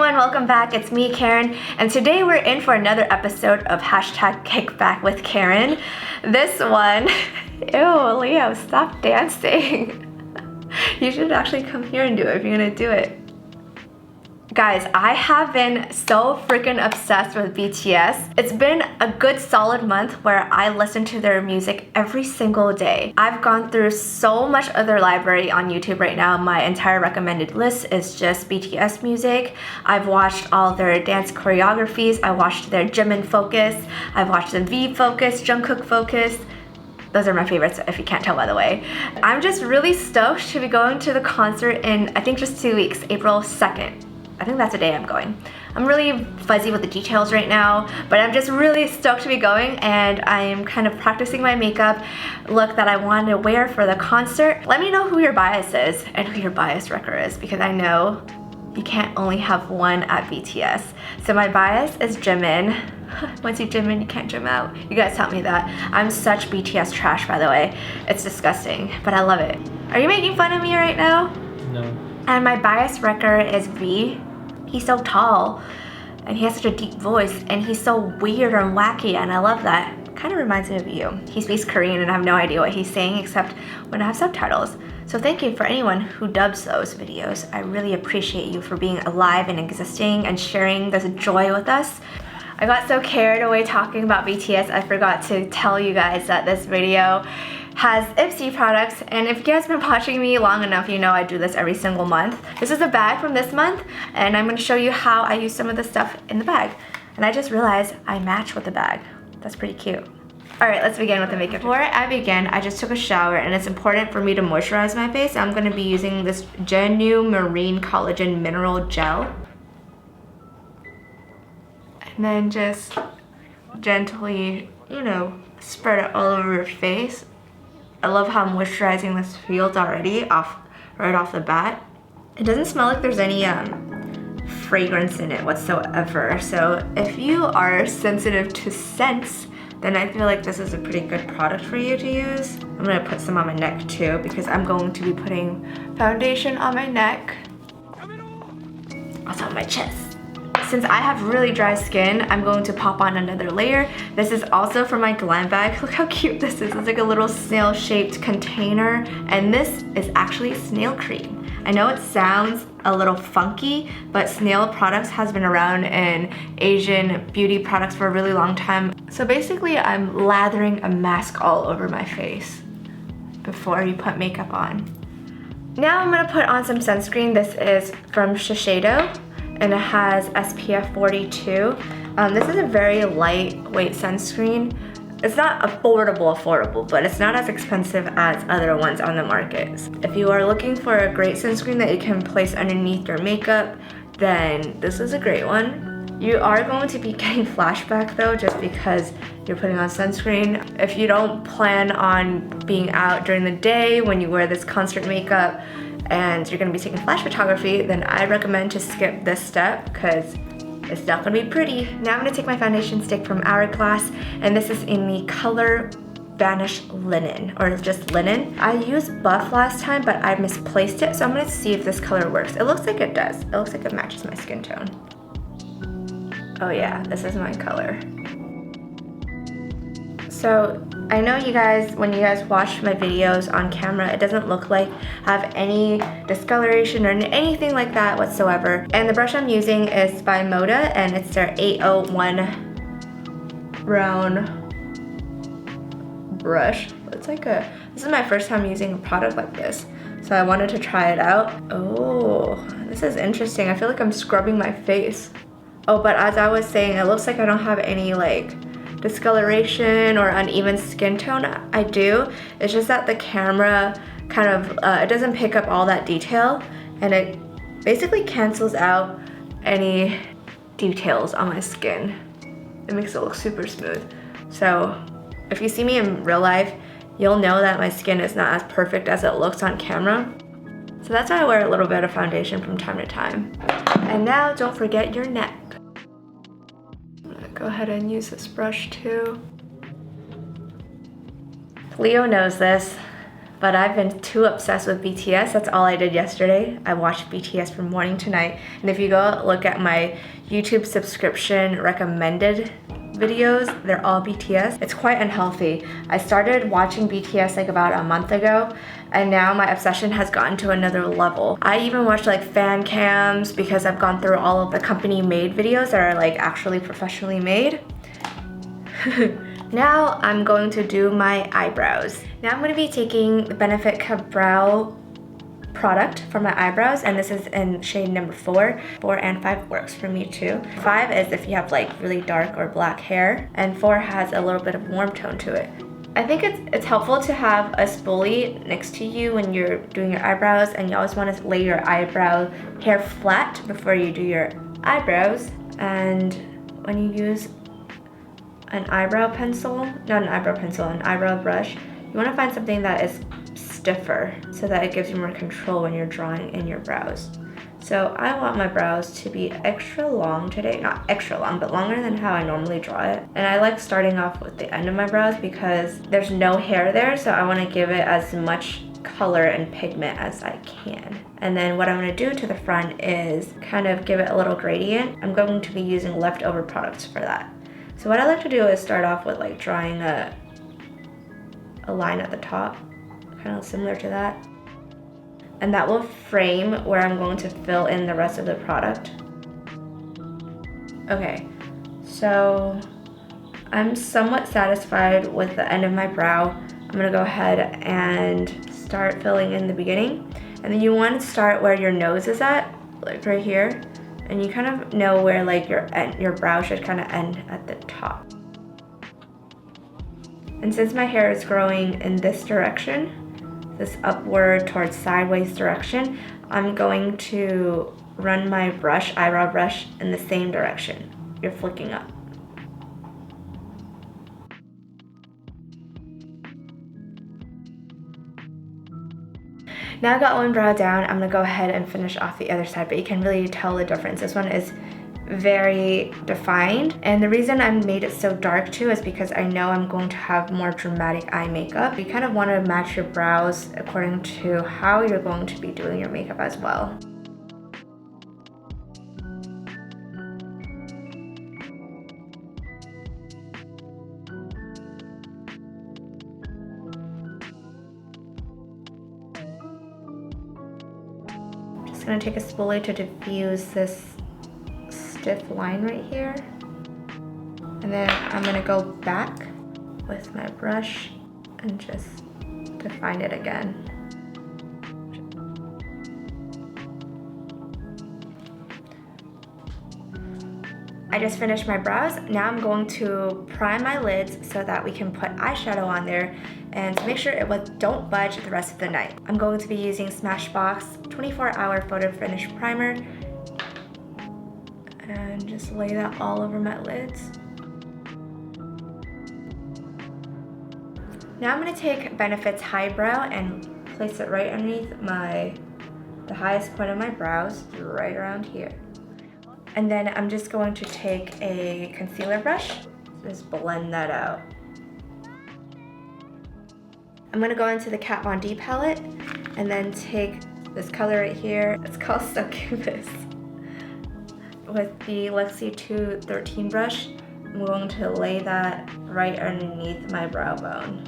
everyone, welcome back. It's me, Karen, and today we're in for another episode of #Kickback with Karen. This one, ew, Leo, stop dancing. You should actually come here and do it if you're gonna do it. Guys, I have been so freaking obsessed with BTS. It's been a good solid month where I listen to their music every single day. I've gone through so much of their library on YouTube right now. My entire recommended list is just BTS music. I've watched all their dance choreographies. I watched their Jimin Focus. I've watched the V Focus, Jungkook Focus. Those are my favorites, if you can't tell by the way. I'm just really stoked to be going to the concert in, I think, just 2 weeks, April 2nd. I think that's the day I'm going. I'm really fuzzy with the details right now, but I'm just really stoked to be going, and I am kind of practicing my makeup look that I wanted to wear for the concert. Let me know who your bias is and who your bias wrecker is, because I know you can't only have one at BTS. So my bias is Jimin. Once you Jimin, you can't Jim out. You guys taught me that. I'm such BTS trash, by the way. It's disgusting, but I love it. Are you making fun of me right now? No. And my bias wrecker is V. He's so tall, and he has such a deep voice, and he's so weird and wacky, and I love that. Kind of reminds me of you. He speaks Korean, and I have no idea what he's saying except when I have subtitles. So thank you for anyone who dubs those videos. I really appreciate you for being alive and existing and sharing this joy with us. I got so carried away talking about BTS, I forgot to tell you guys that this video has Ipsy products, and if you guys have been watching me long enough, you know I do this every single month. This is a bag from this month, and I'm going to show you how I use some of the stuff in the bag. And I just realized I match with the bag. That's pretty cute. Alright, let's begin with the makeup. Before I begin, I just took a shower, and it's important for me to moisturize my face. I'm going to be using this JeNu Marine Collagen Mineral Gel. And then just gently, you know, spread it all over your face. I love how moisturizing this feels already right off the bat. It doesn't smell like there's any fragrance in it whatsoever. So if you are sensitive to scents, then I feel like this is a pretty good product for you to use. I'm gonna put some on my neck too, because I'm going to be putting foundation on my neck, also on my chest. Since I have really dry skin, I'm going to pop on another layer. This is also from my glam bag. Look how cute this is. It's like a little snail shaped container, and this is actually snail cream. I know it sounds a little funky, but Snail products has been around in Asian beauty products for a really long time. So basically I'm lathering a mask all over my face before you put makeup on. Now I'm gonna put on some sunscreen. This is from Shiseido, and it has SPF 42. This is a very lightweight sunscreen. It's not affordable, but it's not as expensive as other ones on the market. If you are looking for a great sunscreen that you can place underneath your makeup, then this is a great one. You are going to be getting flashback though, just because you're putting on sunscreen. If you don't plan on being out during the day when you wear this concert makeup, and you're gonna be taking flash photography, then I recommend to skip this step because it's not gonna be pretty. Now I'm gonna take my foundation stick from Hourglass, and this is in the color Vanish Linen, or just Linen. I used Buff last time, but I misplaced it, so I'm gonna see if this color works. It looks like it does. It looks like it matches my skin tone. Oh yeah, this is my color. So I know you guys, when you guys watch my videos on camera, it doesn't look like I have any discoloration or anything like that whatsoever. And the brush I'm using is by Moda, and it's their 801 round brush. It's like this is my first time using a product like this, so I wanted to try it out. Oh, this is interesting. I feel like I'm scrubbing my face. Oh, but as I was saying, it looks like I don't have any like discoloration or uneven skin tone. I do. It's just that the camera kind of it doesn't pick up all that detail, and it basically cancels out any details on my skin. It makes it look super smooth. So if you see me in real life, you'll know that my skin is not as perfect as it looks on camera. So that's why I wear a little bit of foundation from time to time. And now don't forget your neck. Go ahead and use this brush too. Leo knows this. but I've been too obsessed with BTS. That's all I did yesterday. I watched BTS from morning to night. And if you go look at my YouTube subscription recommended videos, they're all BTS. It's quite unhealthy. I started watching BTS like about a month ago, and now my obsession has gotten to another level. I even watch like fan cams because I've gone through all of the company made videos that are like actually professionally made. Now I'm going to do my eyebrows. Now I'm going to be taking the Benefit Brow product for my eyebrows, and this is in shade number 4. 4 and 5 works for me too. 5 is if you have like really dark or black hair, and 4 has a little bit of warm tone to it. I think it's helpful to have a spoolie next to you when you're doing your eyebrows, and you always want to lay your eyebrow hair flat before you do your eyebrows. And when you use an eyebrow pencil, not an eyebrow pencil, an eyebrow brush, you want to find something that is stiffer so that it gives you more control when you're drawing in your brows. So I want my brows to be extra long today, not extra long, but longer than how I normally draw it. And I like starting off with the end of my brows because there's no hair there, so I want to give it as much color and pigment as I can. And then what I'm going to do to the front is kind of give it a little gradient. I'm going to be using leftover products for that. So what I like to do is start off with like drawing a line at the top, kind of similar to that. And that will frame where I'm going to fill in the rest of the product. Okay, so I'm somewhat satisfied with the end of my brow. I'm gonna go ahead and start filling in the beginning. And then you want to start where your nose is at, like right here. And you kind of know where like your brow should kind of end at the top. And since my hair is growing in this direction, this upward towards sideways direction, I'm going to run my brush, eyebrow brush, in the same direction. You're flicking up. Now I got one brow down, I'm gonna go ahead and finish off the other side, but you can really tell the difference. This one is very defined, and the reason I made it so dark too is because I know I'm going to have more dramatic eye makeup. You kind of want to match your brows according to how you're going to be doing your makeup as well. I'm just going to take a spoolie to diffuse this stiff line right here, and then I'm gonna go back with my brush and just define it again. I just finished my brows. Now I'm going to prime my lids so that we can put eyeshadow on there and to make sure it don't budge the rest of the night. I'm going to be using Smashbox 24-hour Photo Finish Primer, and just lay that all over my lids. Now I'm going to take Benefit's Eyebrow and place it right underneath the highest point of my brows, right around here. And then I'm just going to take a concealer brush, just blend that out. I'm going to go into the Kat Von D palette and then take this color right here. It's called Succubus. With the Luxie 213 brush, I'm going to lay that right underneath my brow bone.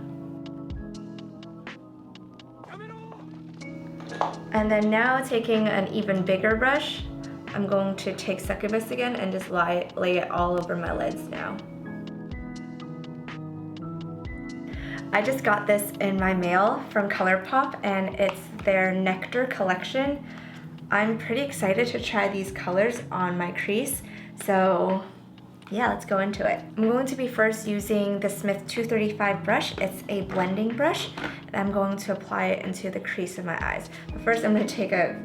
And then now taking an even bigger brush, I'm going to take Succubus again and just lay it all over my lids now. I just got this in my mail from ColourPop, and it's their Nectar collection. I'm pretty excited to try these colors on my crease, so yeah, let's go into it. I'm going to be first using the Smith 235 brush. It's a blending brush, and I'm going to apply it into the crease of my eyes. But first I'm going to take a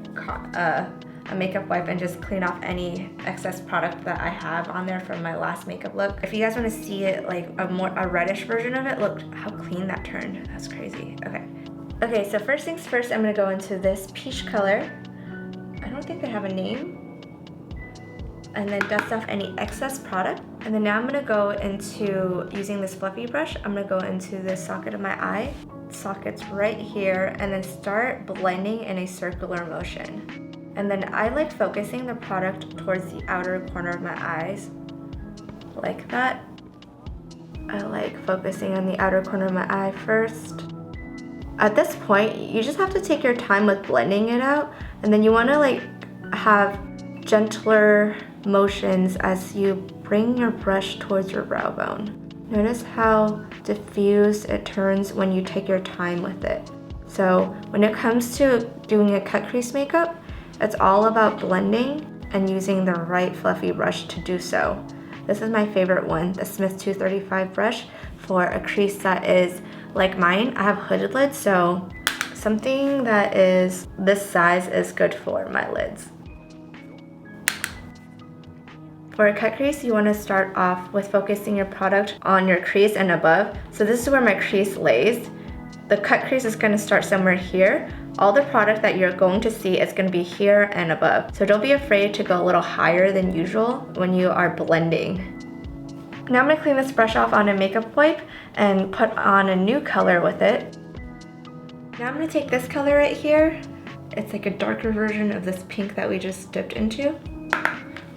makeup wipe and just clean off any excess product that I have on there from my last makeup look. If you guys want to see it like a reddish version of it, look how clean that turned. That's crazy. Okay, so first things first, I'm going to go into this peach color. I don't think they have a name. And then dust off any excess product. And then now I'm gonna go into, using this fluffy brush, I'm gonna go into the socket of my eye. sockets right here and then start blending in a circular motion. And then I like focusing the product towards the outer corner of my eyes, like that. I like focusing on the outer corner of my eye first. At this point, you just have to take your time with blending it out, and then you want to like have gentler motions as you bring your brush towards your brow bone. Notice how diffuse it turns when you take your time with it. So when it comes to doing a cut crease makeup, it's all about blending and using the right fluffy brush to do so. This is my favorite one, the Smith 235 brush for a crease that is like mine. I have hooded lids, so something that is this size is good for my lids. For a cut crease, you want to start off with focusing your product on your crease and above. So this is where my crease lays. The cut crease is going to start somewhere here. All the product that you're going to see is going to be here and above. So don't be afraid to go a little higher than usual when you are blending. Now I'm going to clean this brush off on a makeup wipe and put on a new color with it. Now I'm going to take this color right here. It's like a darker version of this pink that we just dipped into.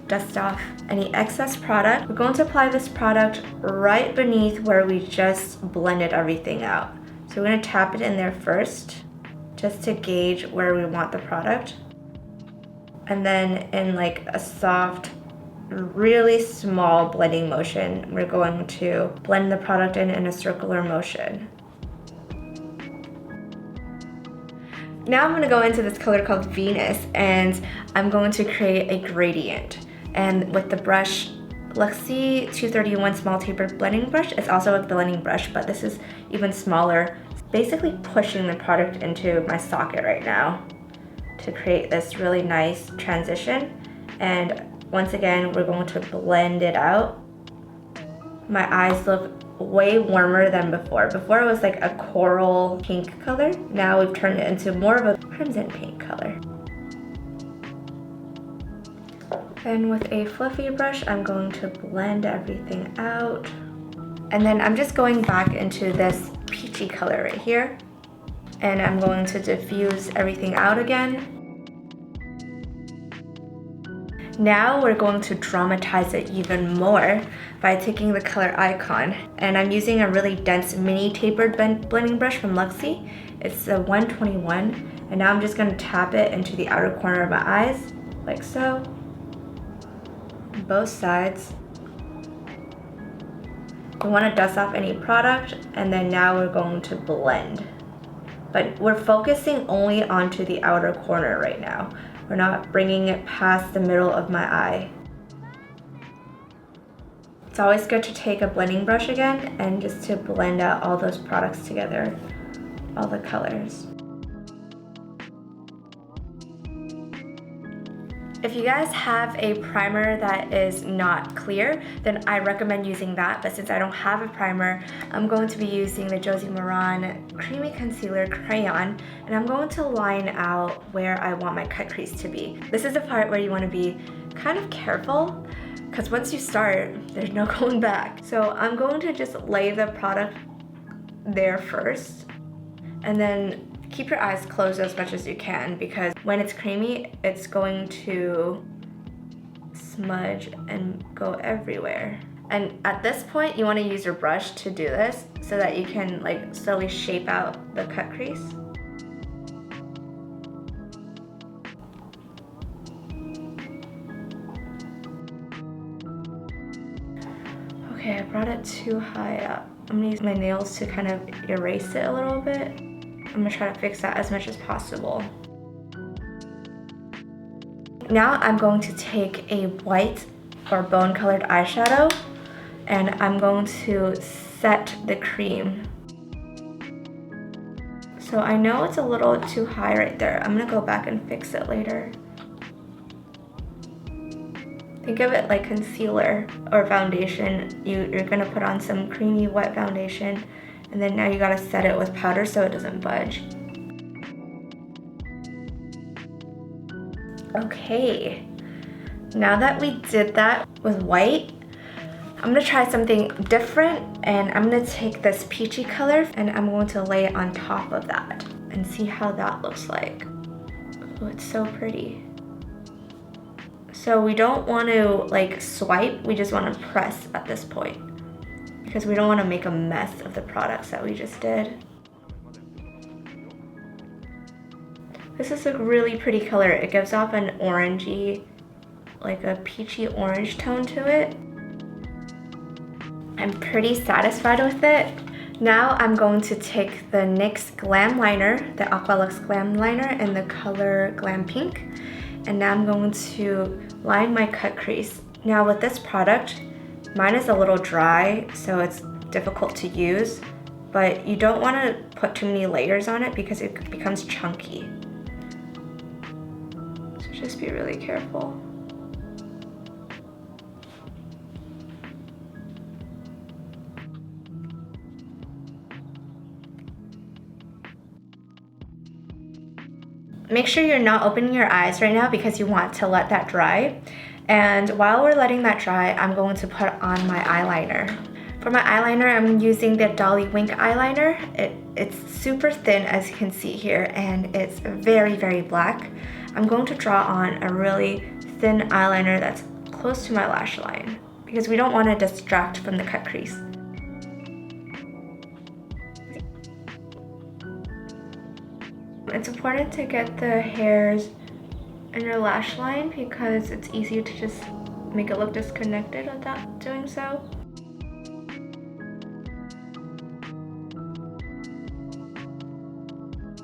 Dust off any excess product. We're going to apply this product right beneath where we just blended everything out. So we're going to tap it in there first, just to gauge where we want the product. And then in like a soft, really small blending motion, we're going to blend the product in a circular motion. Now I'm going to go into this color called Venus, and I'm going to create a gradient. And with the brush, Luxie 231 small tapered blending brush, it's also a blending brush, but this is even smaller. Basically pushing the product into my socket right now to create this really nice transition. And once again, we're going to blend it out. My eyes look way warmer than before. Before it was like a coral pink color. Now we've turned it into more of a crimson pink color. And with a fluffy brush, I'm going to blend everything out. And then I'm just going back into this peachy color right here. And I'm going to diffuse everything out again. Now we're going to dramatize it even more by taking the color Icon. And I'm using a really dense mini tapered blending brush from Luxie. It's a 121. And now I'm just going to tap it into the outer corner of my eyes, like so. Both sides. We want to dust off any product, and then now we're going to blend. But we're focusing only onto the outer corner right now. We're not bringing it past the middle of my eye. It's always good to take a blending brush again and just to blend out all those products together, all the colors. If you guys have a primer that is not clear, then I recommend using that. But since I don't have a primer, I'm going to be using the Josie Maran Creamy Concealer Crayon, and I'm going to line out where I want my cut crease to be. This is the part where you want to be kind of careful, because once you start, there's no going back. So I'm going to just lay the product there first, and then keep your eyes closed as much as you can, because when it's creamy, it's going to smudge and go everywhere. And at this point, you want to use your brush to do this so that you can like slowly shape out the cut crease. Okay, I brought it too high up. I'm gonna use my nails to kind of erase it a little bit. I'm gonna try to fix that as much as possible. Now I'm going to take a white or bone colored eyeshadow, and I'm going to set the cream. So I know it's a little too high right there. I'm gonna go back and fix it later. Think of it like concealer or foundation. You're gonna put on some creamy wet foundation, and then now you gotta set it with powder so it doesn't budge. Okay, now that we did that with white, I'm gonna try something different, and I'm gonna take this peachy color and I'm going to lay it on top of that and see how that looks like. Oh, it's so pretty. So we don't want to like swipe, we just want to press at this point because we don't want to make a mess of the products that we just did. This is a really pretty color. It gives off an orangey, like a peachy orange tone to it. I'm pretty satisfied with it. Now I'm going to take the NYX Glam Liner, the Aqua Luxe Glam Liner in the color Glam Pink. And now I'm going to line my cut crease. Now with this product, mine is a little dry, so it's difficult to use, but you don't want to put too many layers on it because it becomes chunky. So just be really careful. Make sure you're not opening your eyes right now because you want to let that dry. And while we're letting that dry, I'm going to put on my eyeliner. For my eyeliner, I'm using the Dolly Wink eyeliner. It's super thin, as you can see here, and it's very, very black. I'm going to draw on a really thin eyeliner that's close to my lash line because we don't want to distract from the cut crease. It's important to get the hairs in your lash line because it's easier to just make it look disconnected without doing so.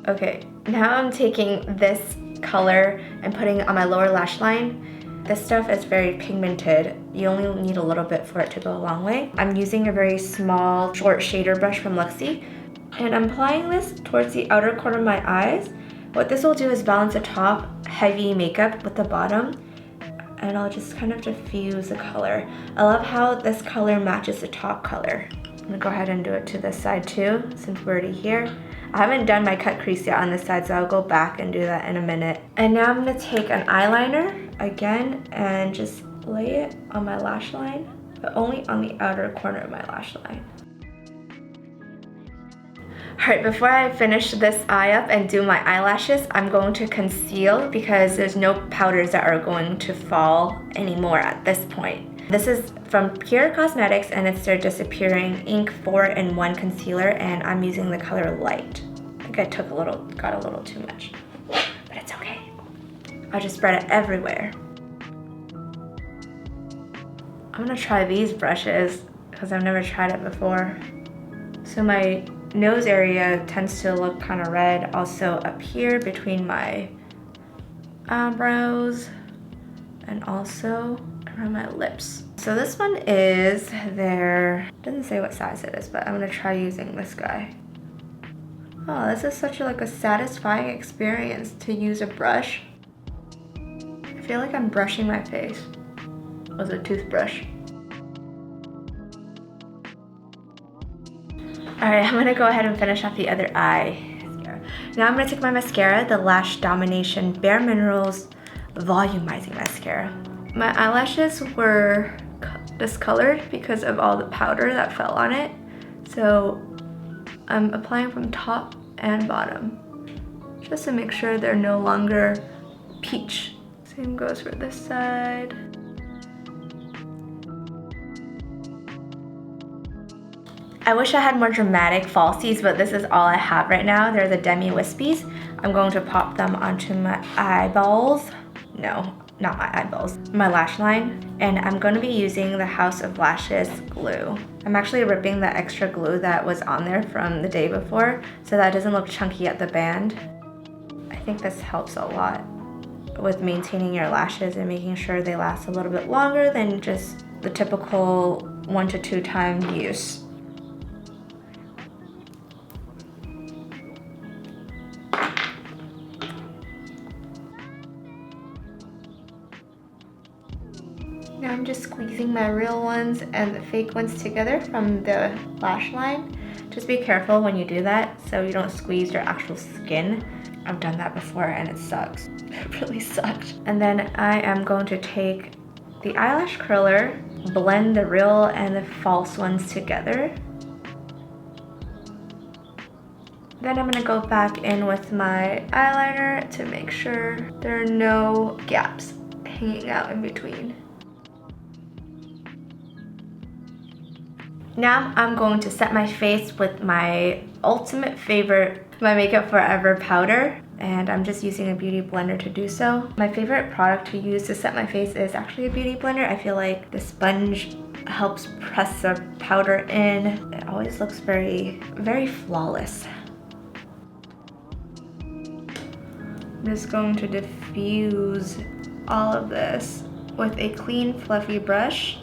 Okay, now I'm taking this color and putting it on my lower lash line. This stuff is very pigmented. You only need a little bit for it to go a long way. I'm using a very small, short shader brush from Luxie. And I'm applying this towards the outer corner of my eyes. What this will do is balance the top heavy makeup with the bottom, and I'll just kind of diffuse the color. I love how this color matches the top color. I'm gonna go ahead and do it to this side too, since we're already here. I haven't done my cut crease yet on this side, so I'll go back and do that in a minute. And now I'm gonna take an eyeliner again and just lay it on my lash line, but only on the outer corner of my lash line. Alright, before I finish this eye up and do my eyelashes, I'm going to conceal because there's no powders that are going to fall anymore at this point. This is from Pure Cosmetics and it's their Disappearing Ink 4-in-1 concealer, and I'm using the color Light. I think I got a little too much, but it's okay. I'll just spread it everywhere. I'm gonna try these brushes because I've never tried it before. So my nose area tends to look kind of red, also up here between my eyebrows and also around my lips. So this one is doesn't say what size it is, but I'm gonna try using this guy. Oh, this is such a satisfying experience to use a brush. I feel like I'm brushing my face with a toothbrush. Alright, I'm gonna go ahead and finish off the other eye. Now I'm gonna take my mascara, the Lash Domination Bare Minerals Volumizing Mascara. My eyelashes were discolored because of all the powder that fell on it. So I'm applying from top and bottom just to make sure they're no longer peach. Same goes for this side. I wish I had more dramatic falsies, but this is all I have right now. They're the Demi Wispies. I'm going to pop them onto my eyeballs. No, not my eyeballs, my lash line. And I'm going to be using the House of Lashes glue. I'm actually ripping the extra glue that was on there from the day before so that it doesn't look chunky at the band. I think this helps a lot with maintaining your lashes and making sure they last a little bit longer than just the typical 1 to 2 time use. Now I'm just squeezing my real ones and the fake ones together from the lash line. Just be careful when you do that so you don't squeeze your actual skin. I've done that before and it sucks. It really sucked. And then I am going to take the eyelash curler, blend the real and the false ones together. Then I'm gonna go back in with my eyeliner to make sure there are no gaps hanging out in between. Now I'm going to set my face with my ultimate favorite, my Makeup Forever powder, and I'm just using a beauty blender to do so. My favorite product to use to set my face is actually a beauty blender. I feel like the sponge helps press the powder in. It always looks very, very flawless. I'm just going to diffuse all of this with a clean, fluffy brush,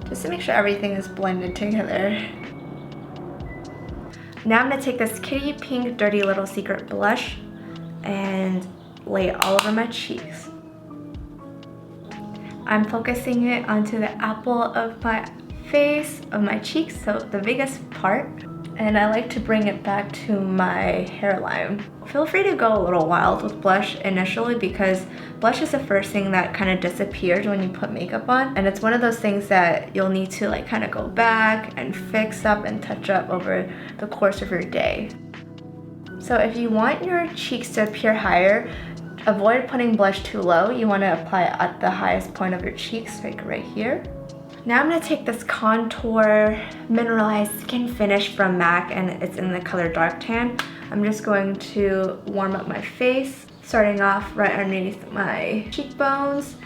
just to make sure everything is blended together. Now I'm gonna take this Kitty Pink Dirty Little Secret blush and lay it all over my cheeks. I'm focusing it onto the apple of my face, of my cheeks, so the biggest part. And I like to bring it back to my hairline. Feel free to go a little wild with blush initially because blush is the first thing that kind of disappears when you put makeup on. And it's one of those things that you'll need to like kind of go back and fix up and touch up over the course of your day. So if you want your cheeks to appear higher, avoid putting blush too low. You want to apply it at the highest point of your cheeks, like right here. Now I'm going to take this Contour Mineralized Skin Finish from MAC, and it's in the color Dark Tan. I'm just going to warm up my face, starting off right underneath my cheekbones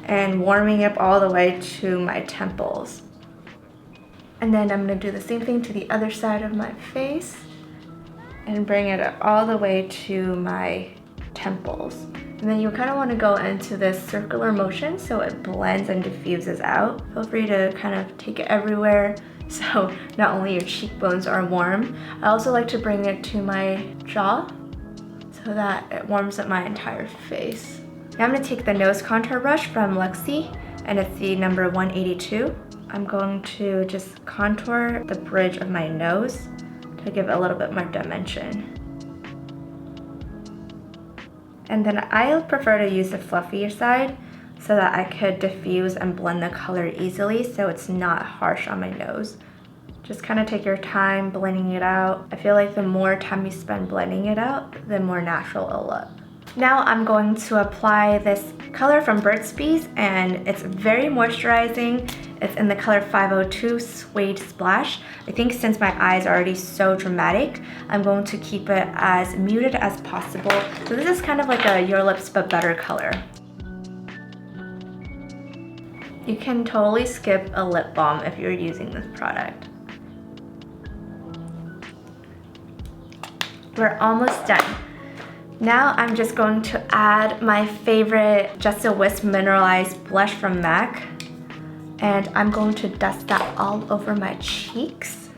and warming up all the way to my temples. And then I'm going to do the same thing to the other side of my face and bring it up all the way to my temples. And then you kind of want to go into this circular motion so it blends and diffuses out. Feel free to kind of take it everywhere so not only your cheekbones are warm. I also like to bring it to my jaw so that it warms up my entire face. Now I'm going to take the nose contour brush from Luxie, and it's the number 182. I'm going to just contour the bridge of my nose to give it a little bit more dimension. And then I prefer to use the fluffier side so that I could diffuse and blend the color easily so it's not harsh on my nose. Just kind of take your time blending it out. I feel like the more time you spend blending it out, the more natural it'll look. Now I'm going to apply this color from Burt's Bees, and it's very moisturizing. It's in the color 502 Suede Splash. I think since my eyes are already so dramatic, I'm going to keep it as muted as possible. So this is kind of like a Your Lips But Better color. You can totally skip a lip balm if you're using this product. We're almost done. Now I'm just going to add my favorite Just a Wisp Mineralized Blush from MAC. And I'm going to dust that all over my cheeks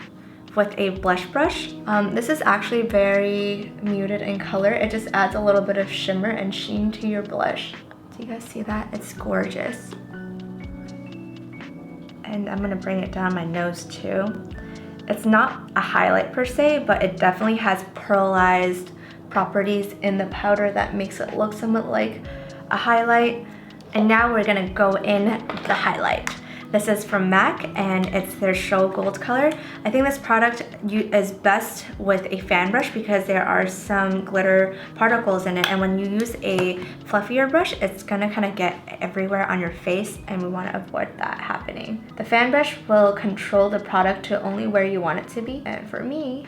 with a blush brush. This is actually very muted in color. It just adds a little bit of shimmer and sheen to your blush. Do you guys see that? It's gorgeous. And I'm gonna bring it down my nose too. It's not a highlight per se, but it definitely has pearlized properties in the powder that makes it look somewhat like a highlight. And now we're gonna go in the highlight. This is from MAC, and it's their Show Gold color. I think this product is best with a fan brush because there are some glitter particles in it, and when you use a fluffier brush, it's gonna kind of get everywhere on your face, and we want to avoid that happening. The fan brush will control the product to only where you want it to be, and for me,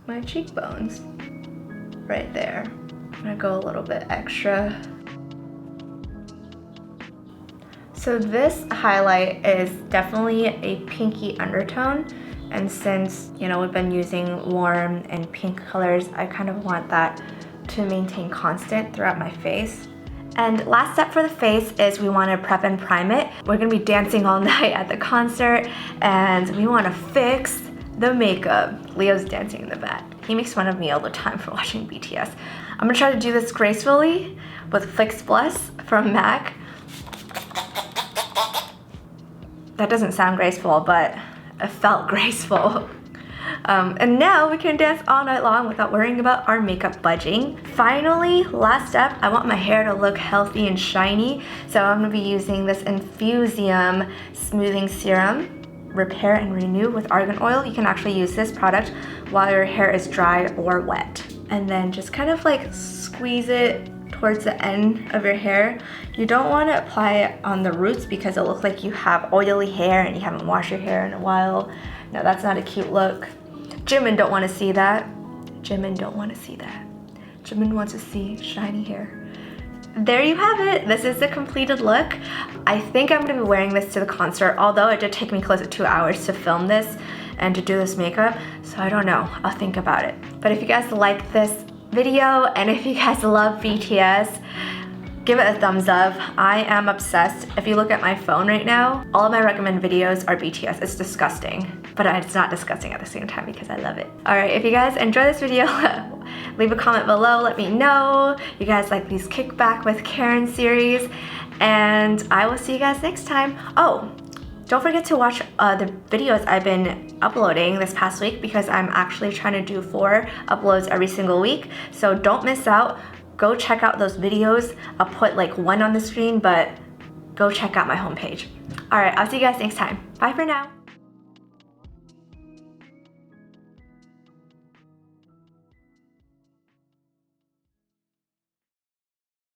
my cheekbones, right there. I'm gonna go a little bit extra. So this highlight is definitely a pinky undertone, and since, you know, we've been using warm and pink colors, I kind of want that to maintain constant throughout my face. And last step for the face is we want to prep and prime it. We're gonna be dancing all night at the concert, and we want to fix the makeup. Leo's dancing in the back. He makes fun of me all the time for watching BTS. I'm gonna try to do this gracefully with Fix Plus from MAC. That doesn't sound graceful, but it felt graceful. And now we can dance all night long without worrying about our makeup budging. Finally, last step, I want my hair to look healthy and shiny, so I'm gonna be using this Infusium Smoothing Serum. Repair and renew with argan oil. You can actually use this product while your hair is dry or wet. And then just kind of like squeeze it towards the end of your hair. You don't want to apply it on the roots because it looks like you have oily hair and you haven't washed your hair in a while. No, that's not a cute look. Jimin don't want to see that. Jimin don't want to see that. Jimin wants to see shiny hair. There you have it. This is the completed look. I think I'm going to be wearing this to the concert, although it did take me close to 2 hours to film this and to do this makeup, so I don't know. I'll think about it. But if you guys like this video and if you guys love BTS, give it a thumbs up. I am obsessed. If you look at my phone right now, all of my recommended videos are BTS. It's disgusting, but it's not disgusting at the same time because I love it. Alright, if you guys enjoy this video, leave a comment below, let me know you guys like these Kickback with Karen series, and I will see you guys next time. Oh, don't forget to watch the videos I've been uploading this past week because I'm actually trying to do 4 uploads every single week, so don't miss out. Go check out those videos. I'll put like 1 on the screen, but go check out my homepage. Alright, I'll see you guys next time. Bye for now.